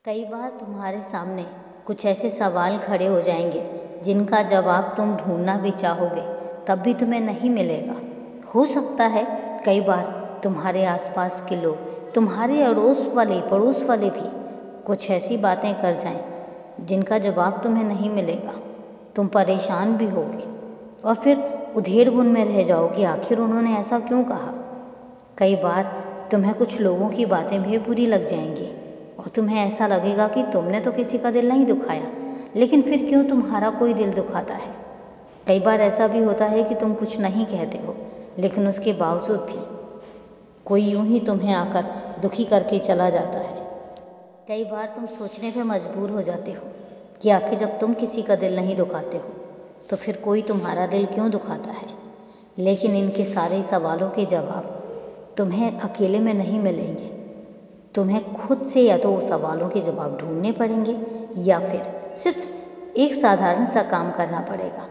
कई बार तुम्हारे सामने कुछ ऐसे सवाल खड़े हो जाएंगे जिनका जवाब तुम ढूंढना भी चाहोगे तब भी तुम्हें नहीं मिलेगा। हो सकता है कई बार तुम्हारे आसपास के लोग, तुम्हारे अड़ोस वाले पड़ोस वाले भी कुछ ऐसी बातें कर जाएं जिनका जवाब तुम्हें नहीं मिलेगा। तुम परेशान भी होगे और फिर उधेड़-बुन में रह जाओगे, आखिर उन्होंने ऐसा क्यों कहा। कई बार तुम्हें कुछ लोगों की बातें भी बुरी लग जाएंगी और तुम्हें ऐसा लगेगा कि तुमने तो किसी का दिल नहीं दुखाया, लेकिन फिर क्यों तुम्हारा कोई दिल दुखाता है। कई बार ऐसा भी होता है कि तुम कुछ नहीं कहते हो, लेकिन उसके बावजूद भी कोई यूं ही तुम्हें आकर दुखी करके चला जाता है। कई बार तुम सोचने पे मजबूर हो जाते हो कि आखिर जब तुम किसी का दिल नहीं दुखाते हो तो फिर कोई तुम्हारा दिल क्यों दुखाता है। लेकिन इनके सारे सवालों के जवाब तुम्हें अकेले में नहीं मिलेंगे। तुम्हें खुद से या तो उस सवालों के जवाब ढूंढने पड़ेंगे या फिर सिर्फ एक साधारण सा काम करना पड़ेगा।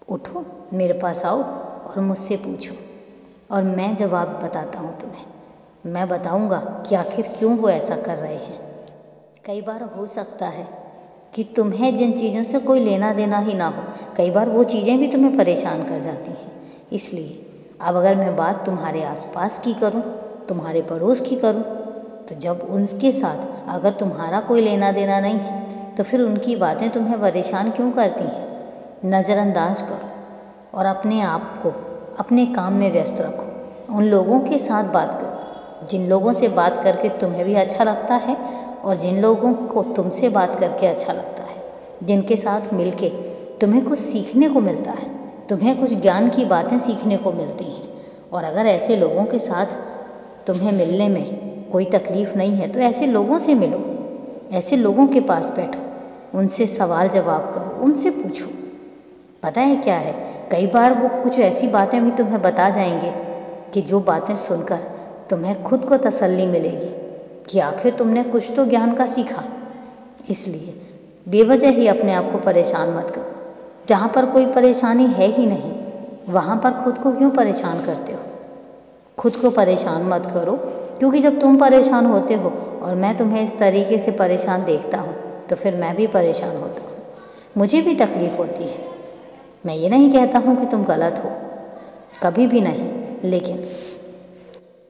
उठो, मेरे पास आओ और मुझसे पूछो और मैं जवाब बताता हूँ तुम्हें। मैं बताऊँगा कि आखिर क्यों वो ऐसा कर रहे हैं। कई बार हो सकता है कि तुम्हें जिन चीज़ों से कोई लेना देना ही ना हो, कई बार वो चीज़ें भी तुम्हें परेशान कर जाती हैं। इसलिए अब अगर मैं बात तुम्हारे आसपास की करूं, तुम्हारे पड़ोस की करूं, तो जब उनके साथ अगर तुम्हारा कोई लेना देना नहीं है तो फिर उनकी बातें तुम्हें परेशान क्यों करती हैं। नज़रअंदाज करो और अपने आप को अपने काम में व्यस्त रखो। उन लोगों के साथ बात करो जिन लोगों से बात करके तुम्हें भी अच्छा लगता है और जिन लोगों को तुमसे बात करके अच्छा लगता है, जिनके साथ मिलके तुम्हें कुछ सीखने को मिलता है, तुम्हें कुछ ज्ञान की बातें सीखने को मिलती हैं। और अगर ऐसे लोगों के साथ तुम्हें मिलने में कोई तकलीफ़ नहीं है तो ऐसे लोगों से मिलो, ऐसे लोगों के पास बैठो, उनसे सवाल जवाब करो, उनसे पूछो। पता है क्या है, कई बार वो कुछ ऐसी बातें भी तुम्हें बता जाएंगे कि जो बातें सुनकर तुम्हें खुद को तसल्ली मिलेगी कि आखिर तुमने कुछ तो ज्ञान का सीखा। इसलिए बेवजह ही अपने आप को परेशान मत करो। जहाँ पर कोई परेशानी है ही नहीं वहाँ पर खुद को क्यों परेशान करते हो। खुद को परेशान मत करो, क्योंकि जब तुम परेशान होते हो और मैं तुम्हें इस तरीके से परेशान देखता हूँ तो फिर मैं भी परेशान होता हूँ, मुझे भी तकलीफ़ होती है। मैं ये नहीं कहता हूँ कि तुम गलत हो, कभी भी नहीं, लेकिन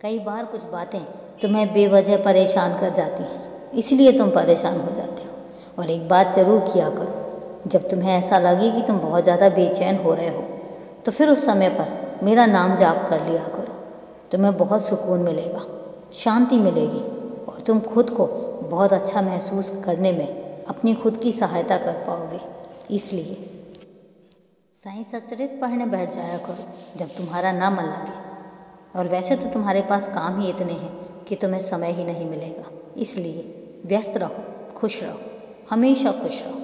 कई बार कुछ बातें तुम्हें बेवजह परेशान कर जाती हैं, इसलिए तुम परेशान हो जाते हो। और एक बात ज़रूर किया करो, जब तुम्हें ऐसा लगे कि तुम बहुत ज़्यादा बेचैन हो रहे हो तो फिर उस समय पर मेरा नाम जाप कर लिया करो। तुम्हें बहुत सुकून मिलेगा, शांति मिलेगी और तुम खुद को बहुत अच्छा महसूस करने में अपनी खुद की सहायता कर पाओगे। इसलिए साईं सचरित पढ़ने बैठ जाया करो जब तुम्हारा ना मन लगे। और वैसे तो तुम्हारे पास काम ही इतने हैं कि तुम्हें समय ही नहीं मिलेगा। इसलिए व्यस्त रहो, खुश रहो, हमेशा खुश रहो।